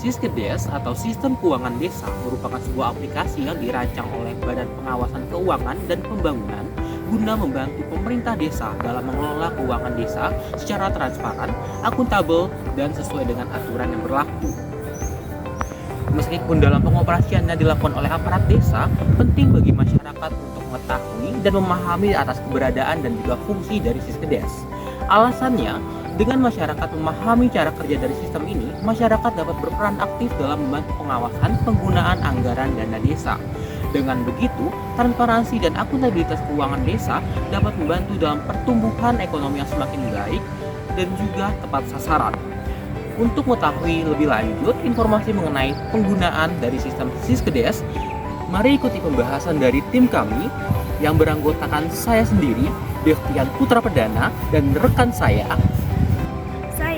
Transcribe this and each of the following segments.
Siskedes atau Sistem Keuangan Desa merupakan sebuah aplikasi yang dirancang oleh Badan Pengawasan Keuangan dan Pembangunan guna membantu pemerintah desa dalam mengelola keuangan desa secara transparan, akuntabel, dan sesuai dengan aturan yang berlaku. Meskipun dalam pengoperasiannya dilakukan oleh aparat desa, penting bagi masyarakat untuk mengetahui dan memahami atas keberadaan dan juga fungsi dari Siskedes. Alasannya, dengan masyarakat memahami cara kerja dari sistem ini, masyarakat dapat berperan aktif dalam membantu pengawasan penggunaan anggaran dana desa. Dengan begitu, transparansi dan akuntabilitas keuangan desa dapat membantu dalam pertumbuhan ekonomi yang semakin baik dan juga tepat sasaran. Untuk mengetahui lebih lanjut informasi mengenai penggunaan dari sistem Siskedes, mari ikuti pembahasan dari tim kami yang beranggotakan saya sendiri, Devtian Putra Perdana, dan rekan saya,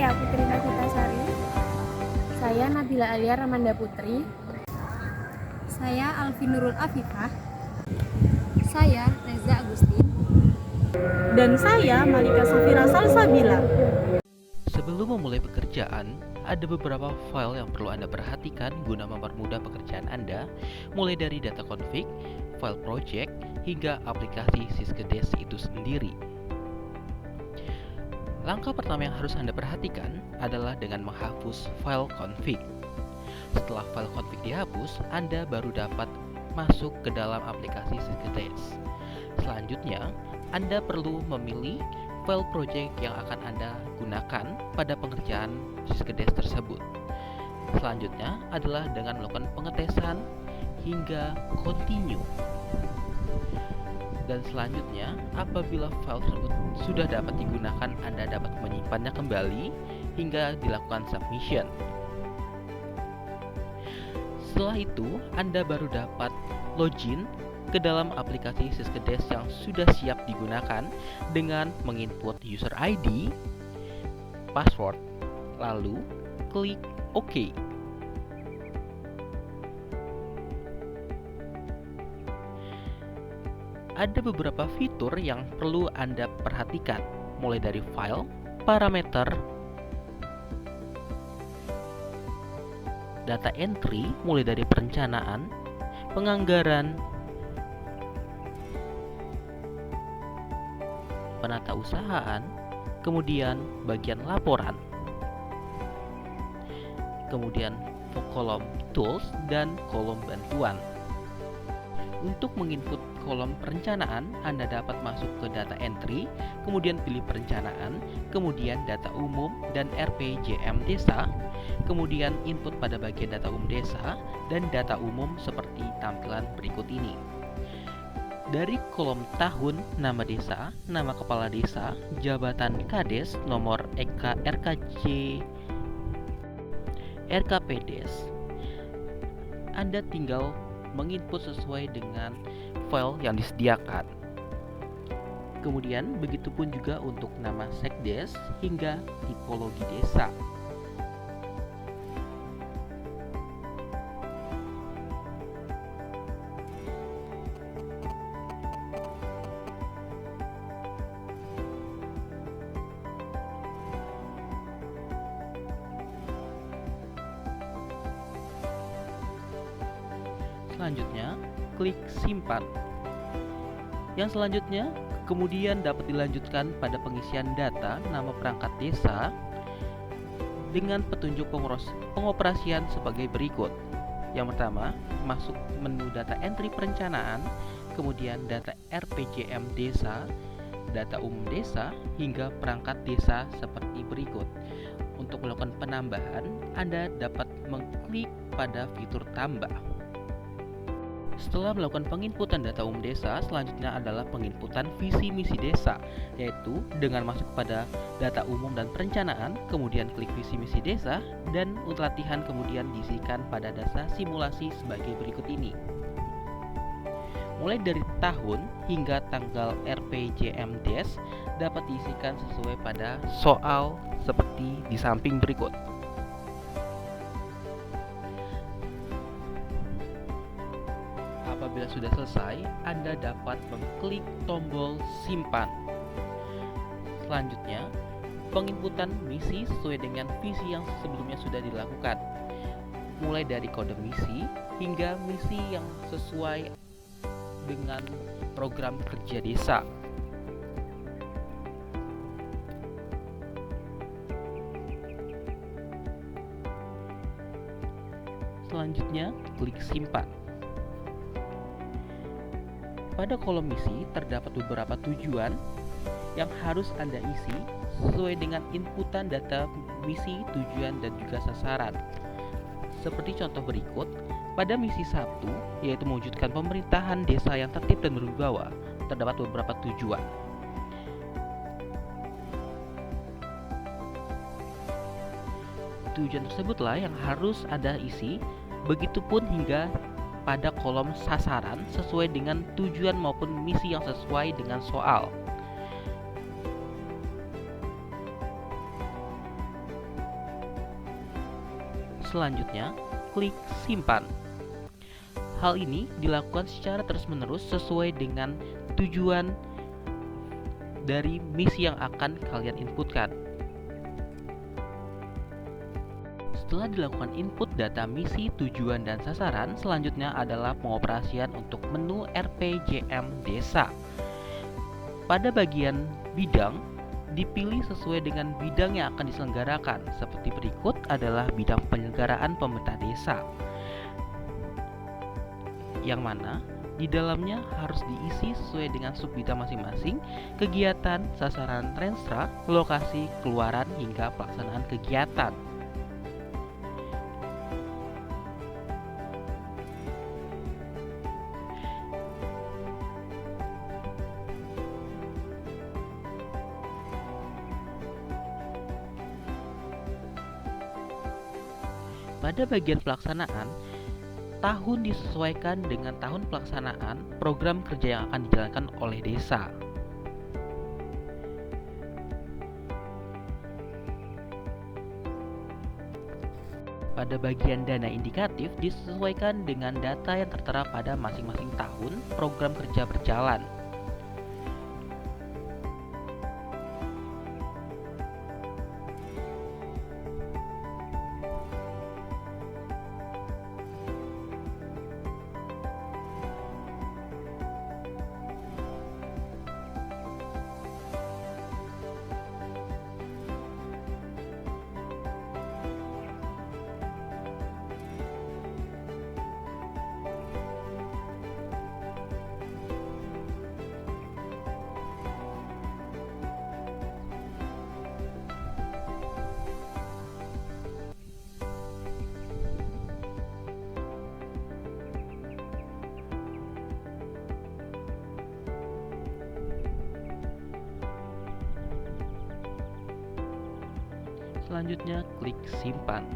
Putri Navitasari. Saya Nabila Alia Ramanda Putri. Saya Alfi Nurul Afifah. Saya Reza Agustin. Dan saya Malika Safira Salsabila. Sebelum memulai pekerjaan, ada beberapa file yang perlu Anda perhatikan guna mempermudah pekerjaan Anda, mulai dari data config, file project, hingga aplikasi Siskedes itu sendiri. Langkah pertama yang harus Anda perhatikan adalah dengan menghapus file config. Setelah file config dihapus, Anda baru dapat masuk ke dalam aplikasi Siskedes. Selanjutnya, Anda perlu memilih file project yang akan Anda gunakan pada pengerjaan Siskedes tersebut. Selanjutnya adalah dengan melakukan pengetesan hingga continue. Dan selanjutnya, apabila file tersebut sudah dapat digunakan, Anda dapat menyimpannya kembali hingga dilakukan submission. Setelah itu, Anda baru dapat login ke dalam aplikasi Siskedes yang sudah siap digunakan dengan menginput user ID, password, lalu klik OK. Ada beberapa fitur yang perlu Anda perhatikan, mulai dari file, parameter, data entry, mulai dari perencanaan, penganggaran, penatausahaan, kemudian bagian laporan, kemudian kolom tools dan kolom bantuan. Untuk menginput kolom perencanaan, Anda dapat masuk ke data entry, kemudian pilih perencanaan, kemudian data umum dan RPJM desa, kemudian input pada bagian data umum desa dan data umum seperti tampilan berikut ini. Dari kolom tahun, nama desa, nama kepala desa, jabatan Kades, nomor RKJ, RKPdes, Anda tinggal menginput sesuai dengan file yang disediakan. Kemudian begitupun juga untuk nama sekdes hingga tipologi desa. Selanjutnya, klik simpan. Yang selanjutnya, kemudian dapat dilanjutkan pada pengisian data nama perangkat desa dengan petunjuk pengoperasian sebagai berikut. Yang pertama, masuk menu data entry perencanaan, kemudian data RPJM desa, data umum desa, hingga perangkat desa seperti berikut. Untuk melakukan penambahan, Anda dapat mengklik pada fitur tambah. Setelah melakukan penginputan data umum desa, selanjutnya adalah penginputan visi misi desa, yaitu dengan masuk pada data umum dan perencanaan, kemudian klik visi misi desa, dan untuk latihan kemudian diisikan pada data simulasi sebagai berikut ini. Mulai dari tahun hingga tanggal RPJMDes dapat diisikan sesuai pada soal seperti di samping berikut. Apabila sudah selesai, Anda dapat mengklik tombol simpan. Selanjutnya, penginputan misi sesuai dengan visi yang sebelumnya sudah dilakukan. mulai dari kode misi hingga misi yang sesuai dengan program kerja desa. Selanjutnya, klik simpan. Pada kolom misi terdapat beberapa tujuan yang harus Anda isi sesuai dengan inputan data misi, tujuan, dan juga sasaran. Seperti contoh berikut, pada misi 1, yaitu mewujudkan pemerintahan desa yang tertib dan berwibawa, terdapat beberapa tujuan. Tujuan tersebutlah yang harus Anda isi, begitupun hingga pada kolom sasaran sesuai dengan tujuan maupun misi yang sesuai dengan soal. Selanjutnya, klik simpan. Hal ini dilakukan secara terus-menerus sesuai dengan tujuan dari misi yang akan kalian inputkan. Setelah dilakukan input data misi, tujuan, dan sasaran, selanjutnya adalah pengoperasian untuk menu RPJM Desa. Pada bagian bidang, dipilih sesuai dengan bidang yang akan diselenggarakan. Seperti berikut adalah bidang penyelenggaraan pemerintah desa, yang mana di dalamnya harus diisi sesuai dengan subbidang masing-masing, kegiatan, sasaran renstra, lokasi, keluaran, hingga pelaksanaan kegiatan. Pada bagian pelaksanaan, tahun disesuaikan dengan tahun pelaksanaan program kerja yang akan dijalankan oleh desa. Pada bagian dana indikatif disesuaikan dengan data yang tertera pada masing-masing tahun program kerja berjalan. Selanjutnya, klik simpan.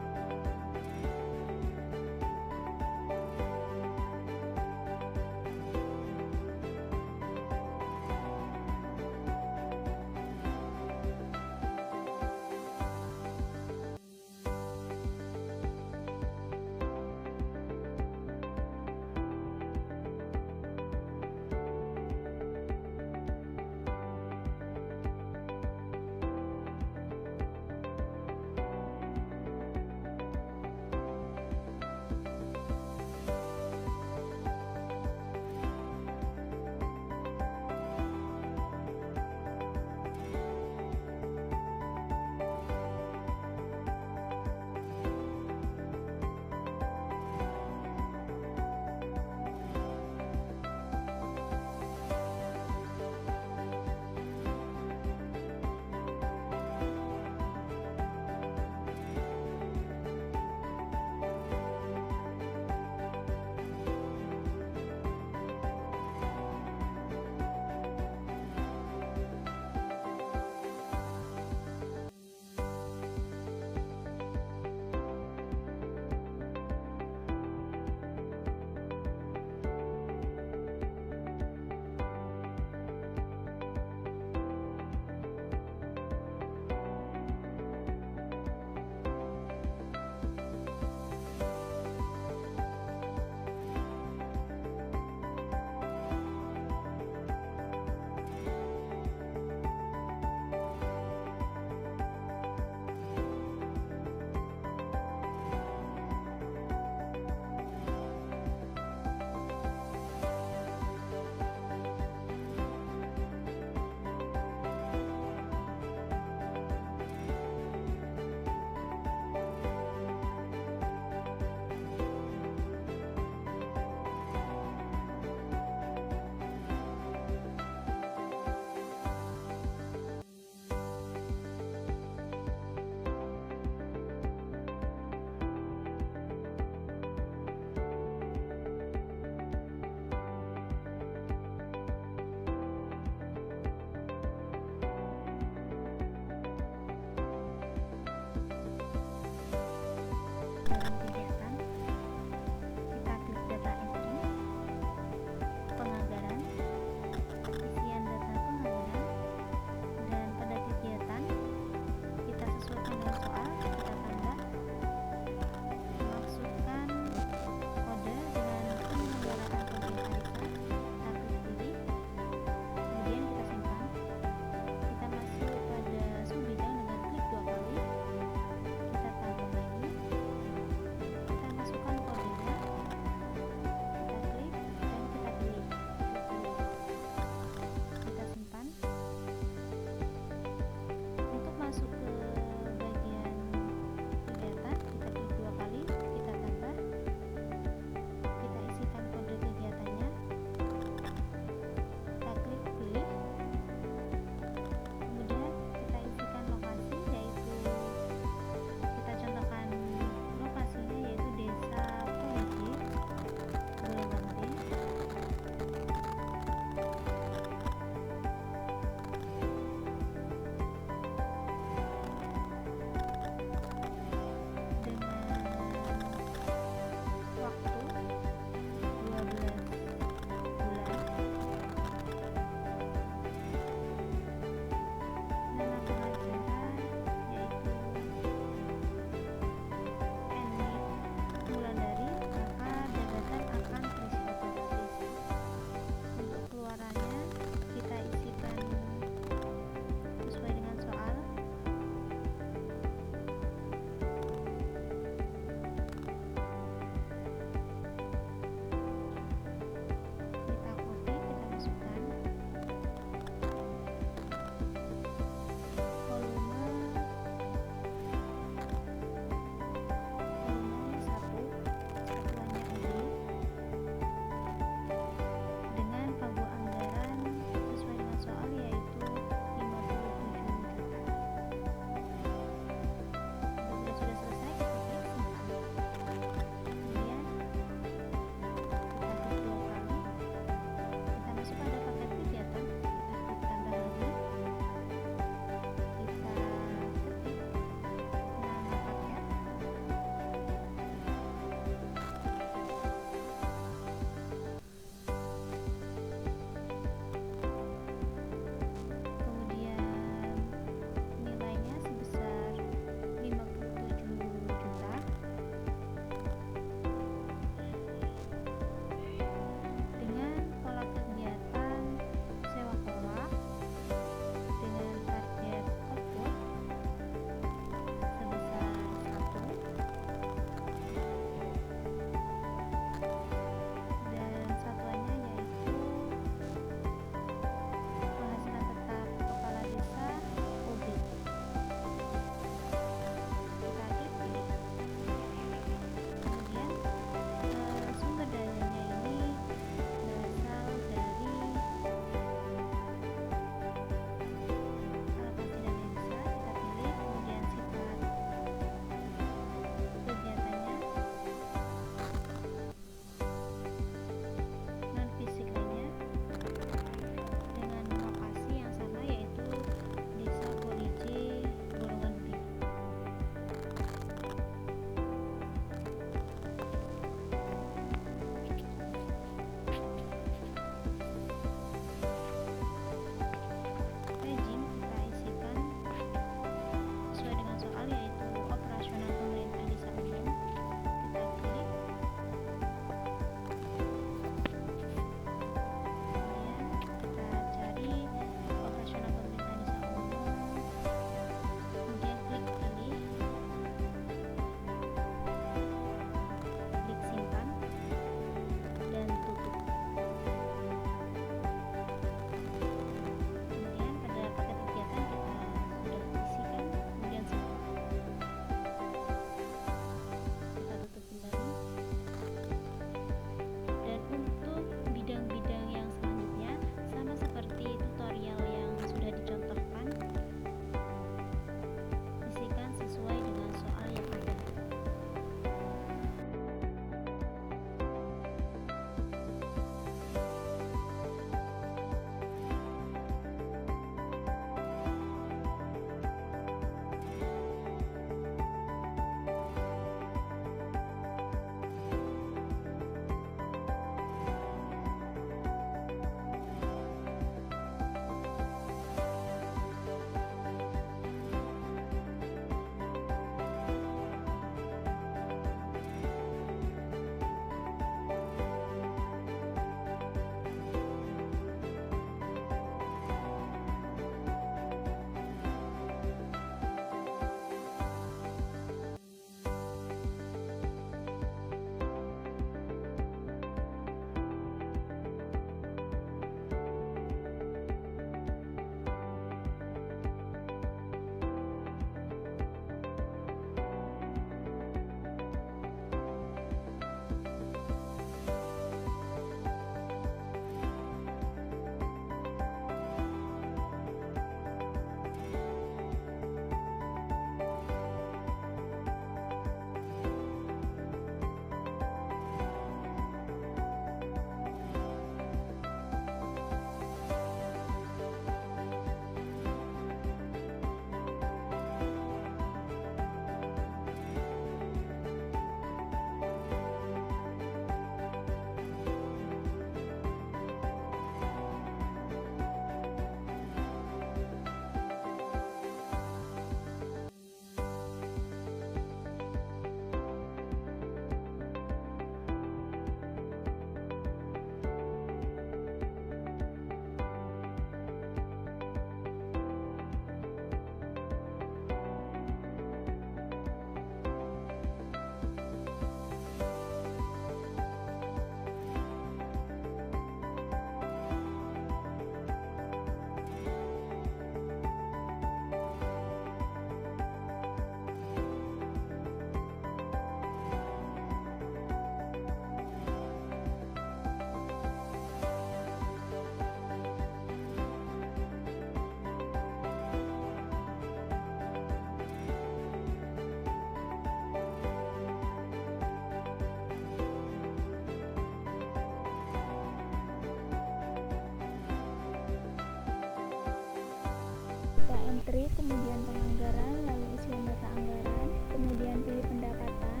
entry, kemudian penganggaran, lalu isian data anggaran, kemudian pilih pendapatan,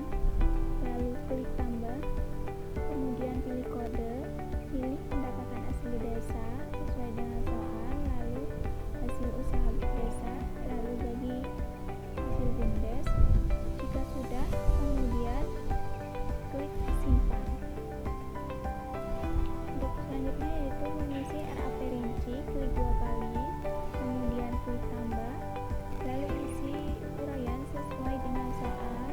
lalu klik tambah, kemudian pilih kode, pilih pendapatan asli desa sesuai dengan soal, lalu hasil usaha desa, lalu bagi hasil BUMDes. Jika sudah, kemudian klik simpan. Untuk selanjutnya yaitu mengisi RAP rinci, klik 2 kali, kemudian klik tambah, lalu isi uraian sesuai dengan soal,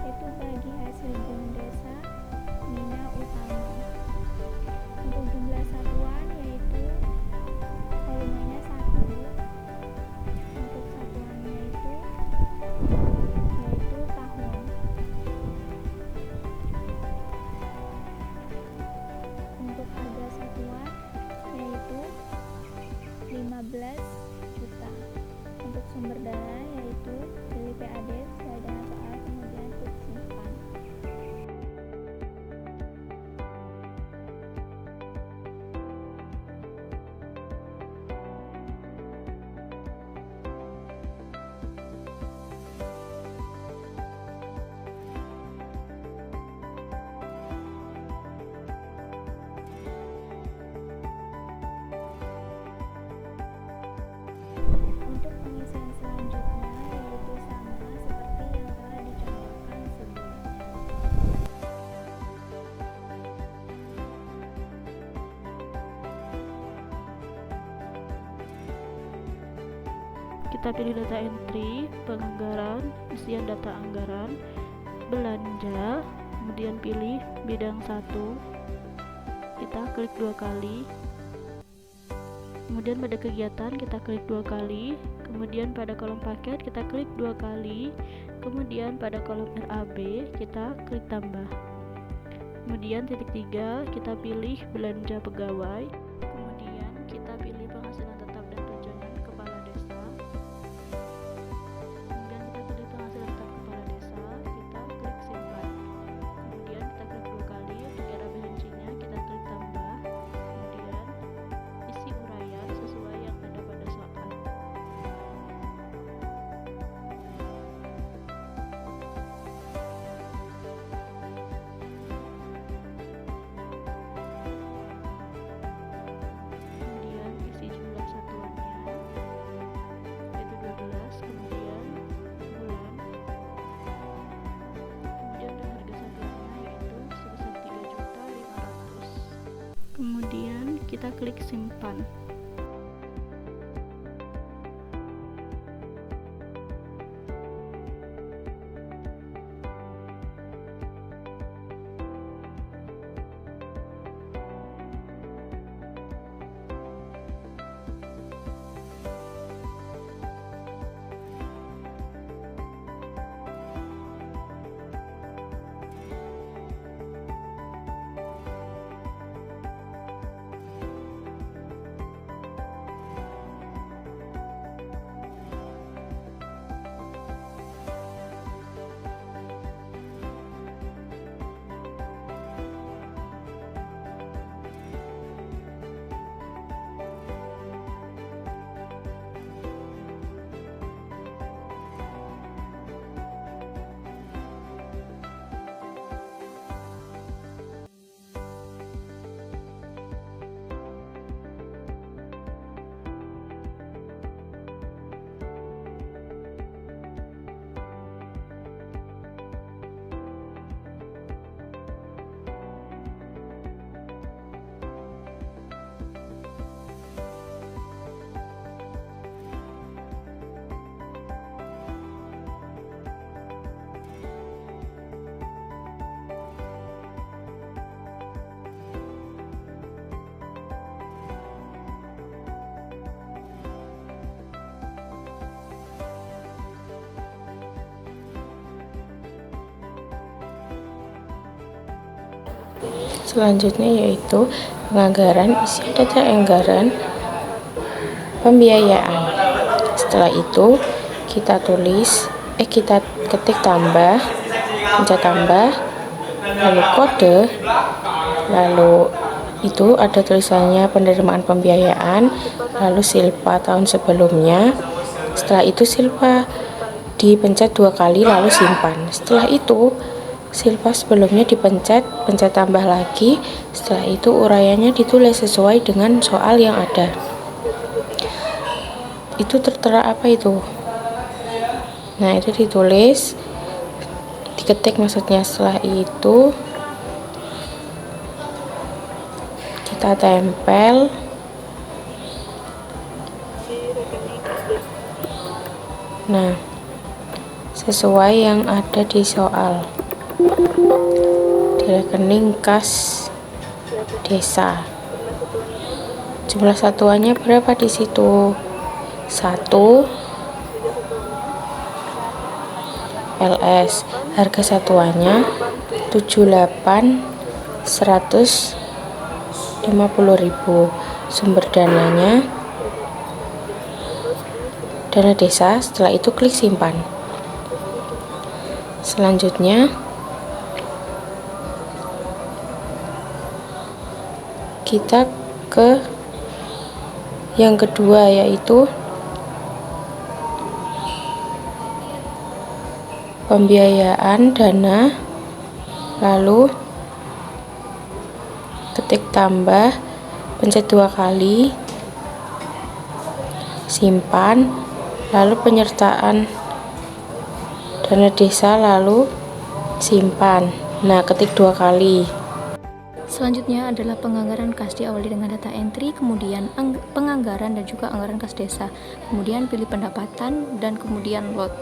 yaitu bagi hasil BUMDesa Mina Utama. Untuk jumlah satuan yaitu volumenya 1, untuk satuannya yaitu tahun. Untuk harga satuan yaitu 15 juta. Untuk sumber dana yaitu pilih PAD sesuai dengan soal, kemudian klik simpan. Untuk pengisian selanjutnya yaitu sama seperti yang telah dicontohkan sebelumnya. Kita pilih data entry, penganggaran, isian data anggaran, belanja, kemudian pilih bidang 1. Kita klik 2 kali. Kemudian pada kegiatan kita klik 2 kali, kemudian pada kolom paket kita klik 2 kali, kemudian pada kolom RAB kita klik tambah. Kemudian titik 3 kita pilih belanja pegawai, kemudian kita pilih penghasilan tetap dan tunjangan kepala desa. Kemudian kita pilih penghasilan tetap kepala desa, kita klik simpan. Kemudian kita klik 2 kali, untuk RAB rincinya kita klik tambah. Kemudian isi uraian sesuai yang ada pada soal. Kemudian isi jumlah satuannya yaitu 12, kemudian bulan, kemudian dan harga satuannya yaitu sebesar 3.500.000. Kemudian kita klik simpan. Selanjutnya yaitu penganggaran, isi data anggaran, pembiayaan. Setelah itu kita ketik tambah, pencet tambah, lalu kode, lalu itu ada tulisannya penerimaan pembiayaan, lalu silpa tahun sebelumnya, Setelah itu Silva dipencet 2 kali lalu simpan. Setelah itu Silva sebelumnya dipencet, pencet tambah lagi. Setelah itu uraiannya ditulis sesuai dengan soal yang ada. Itu tertera apa itu? Nah, itu ditulis, diketik maksudnya. Setelah itu kita tempel. Nah, sesuai yang ada di soal. Di rekening kas desa. Jumlah satuannya berapa di situ? 1 LS. Harga satuannya 78.150.000. Sumber dananya dana desa. Setelah itu klik simpan. Selanjutnya kita ke yang kedua, yaitu pembiayaan dana, lalu ketik tambah, pencet 2 kali, simpan, lalu penyertaan dana desa, lalu simpan. Nah, ketik 2 kali. Selanjutnya adalah penganggaran kas, diawali dengan data entry, kemudian penganggaran dan juga anggaran kas desa. Kemudian pilih pendapatan dan kemudian load.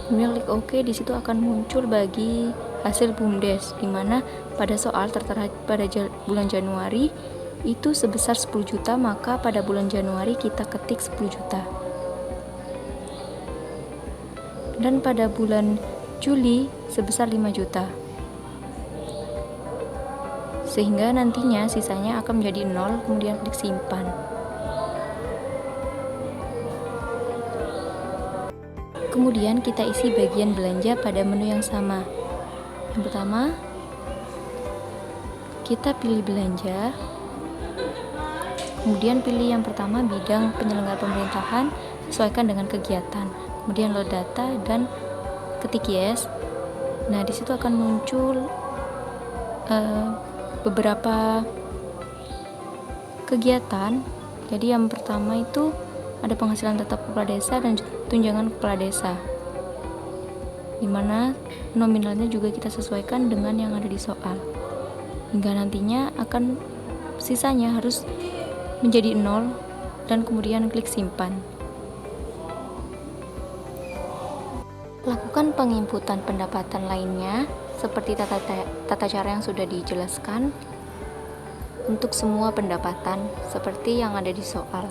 Kemudian klik OK. Di situ akan muncul bagi hasil BUMDes, di mana pada soal tertera pada bulan Januari itu sebesar 10 juta, maka pada bulan Januari kita ketik 10 juta. Dan pada bulan Juli sebesar 5 juta. Sehingga nantinya sisanya akan menjadi 0, kemudian klik simpan. Kemudian kita isi bagian belanja pada menu yang sama. Yang pertama, kita pilih belanja. Kemudian pilih yang pertama bidang penyelenggara pemerintahan, sesuaikan dengan kegiatan. Kemudian load data dan ketik yes. Nah, di situ akan muncul beberapa kegiatan. Jadi yang pertama itu ada penghasilan tetap kepala desa dan tunjangan kepala desa, dimana nominalnya juga kita sesuaikan dengan yang ada di soal, hingga nantinya akan sisanya harus menjadi 0 dan kemudian klik simpan. Lakukan penginputan pendapatan lainnya seperti tata cara yang sudah dijelaskan untuk semua pendapatan seperti yang ada di soal.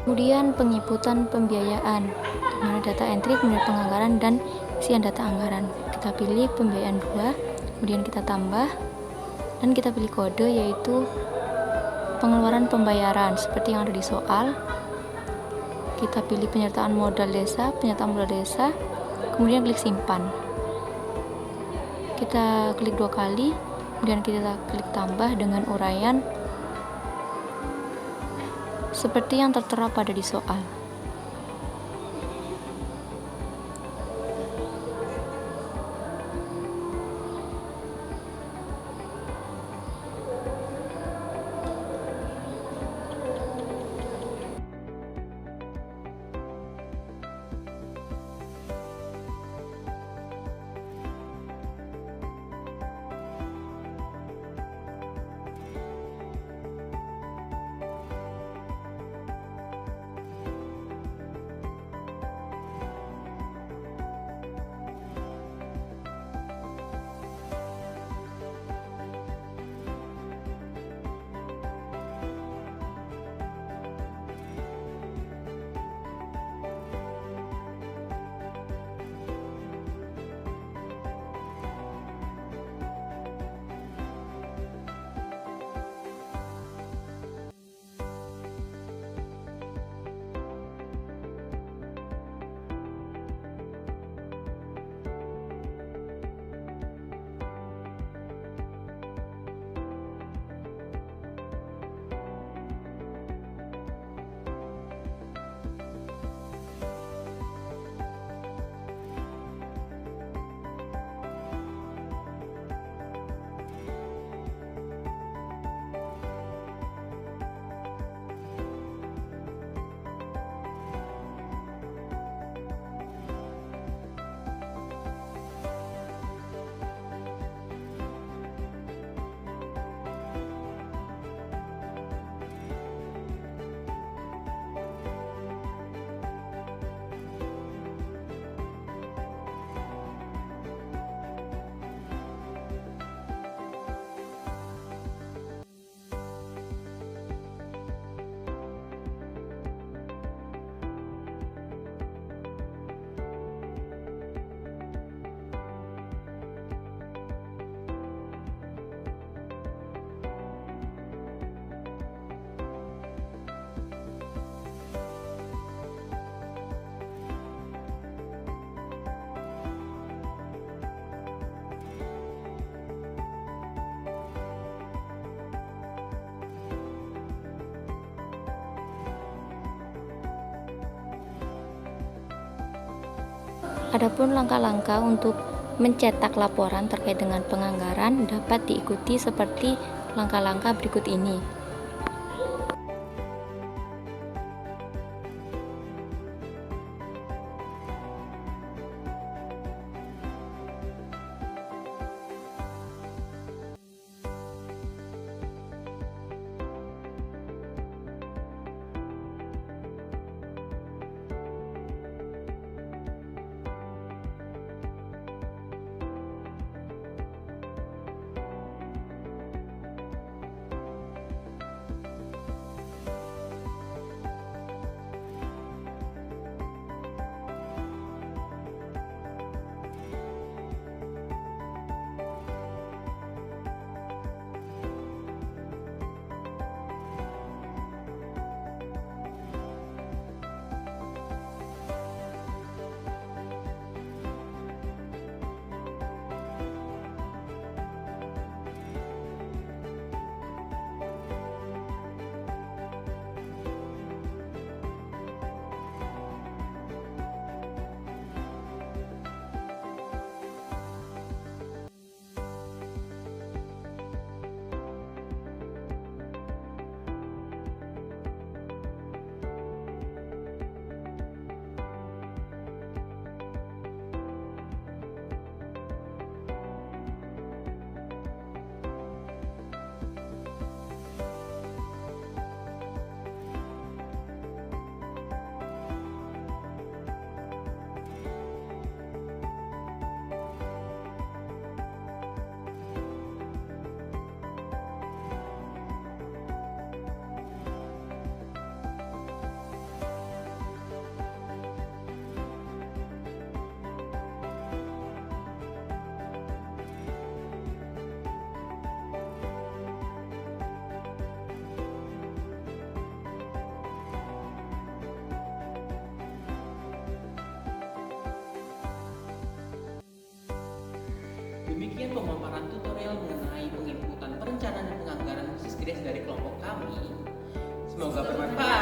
Kemudian penginputan pembiayaan, di mana data entry, kemudian penganggaran dan isian data anggaran. Kita pilih pembiayaan 2, kemudian kita tambah dan kita pilih kode, yaitu pengeluaran pembayaran seperti yang ada di soal. Kita pilih penyertaan modal desa, kemudian klik simpan. Kita klik 2 kali, kemudian kita klik tambah dengan uraian seperti yang tertera pada di soal. Adapun langkah-langkah untuk mencetak laporan terkait dengan penganggaran dapat diikuti seperti langkah-langkah berikut ini. Demikian pemaparan tutorial mengenai penginputan perencanaan dan penganggaran Siskedes dari kelompok kami. Semoga bermanfaat.